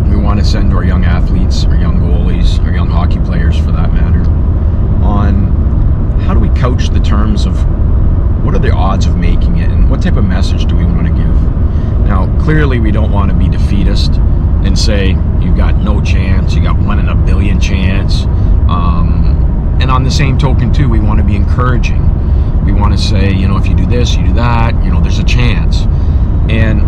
we want to send to our young athletes, our young goalies, our young hockey players for that matter, on how do we couch the terms of what are the odds of making it and what type of message do we want to give. Now, clearly we don't want to be defeatist and say you got no chance, you got 1 in a billion chance. And on the same token too, we want to be encouraging. We want to say, if you do this, you do that, there's a chance. And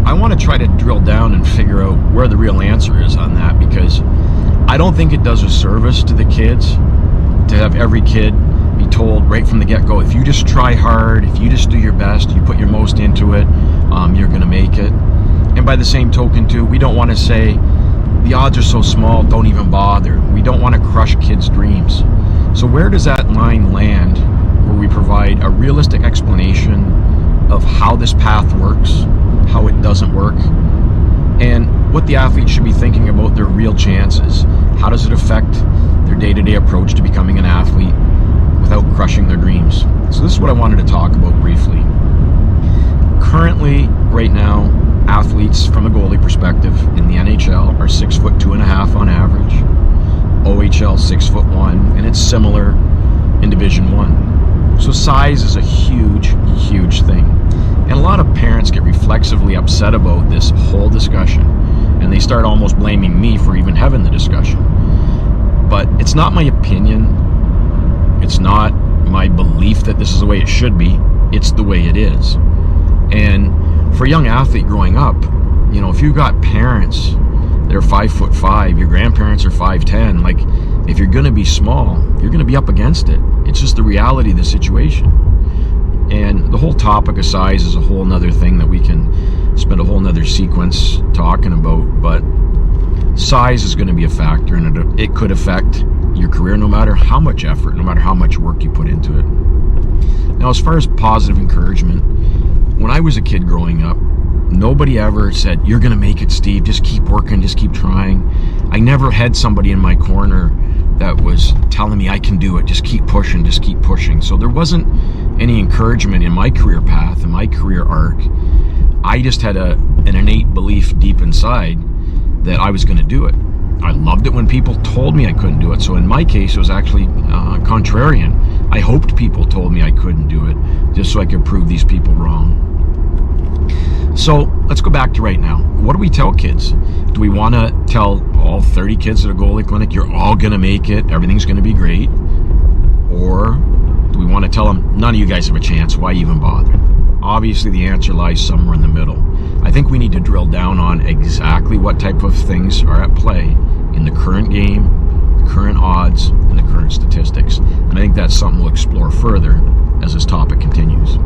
I want to try to drill down and figure out where the real answer is on that, because I don't think it does a service to the kids to have every kid be told right from the get-go, if you just try hard, if you just do your best, you put your most into it, you're going to make it. And by the same token too, we don't want to say the odds are so small, don't even bother. We don't want to crush kids' dreams. So where does that line land where we provide a realistic explanation of how this path works, how it doesn't work, and what the athlete should be thinking about their real chances? How does it affect their day-to-day approach to becoming an athlete without crushing their dreams? So this is what I wanted to talk about briefly. Currently, right now, athletes from a goalie perspective in the NHL are 6'2.5" on average, OHL 6'1", and it's similar in Division 1. So size is a huge thing. And a lot of parents get reflexively upset about this whole discussion, and they start almost blaming me for even having the discussion. But it's not my opinion. It's not my belief that this is the way it should be. It's the way it is. And for a young athlete growing up, if you've got parents that are 5'5", your grandparents are 5'10", like, if you're going to be small, you're going to be up against it. It's just the reality of the situation. And the whole topic of size is a whole nother thing that we can spend a whole nother sequence talking about. But size is going to be a factor, and it could affect your career no matter how much effort, no matter how much work you put into it. Now, as far as positive encouragement, when I was a kid growing up, nobody ever said, you're going to make it, Steve, just keep working, just keep trying. I never had somebody in my corner that was telling me I can do it, just keep pushing, just keep pushing. So there wasn't any encouragement in my career path, in my career arc. I just had an innate belief deep inside that I was going to do it. I loved it when people told me I couldn't do it. So in my case, it was actually contrarian. I hoped people told me I couldn't do it just so I could prove these people wrong. So let's go back to right now. What do we tell kids? Do we want to tell all 30 kids at a goalie clinic, you're all going to make it, everything's going to be great? Or do we want to tell them, none of you guys have a chance, why even bother? Obviously, the answer lies somewhere in the middle. I think we need to drill down on exactly what type of things are at play in the current game, the current odds, and the current statistics. And I think that's something we'll explore further as this topic continues.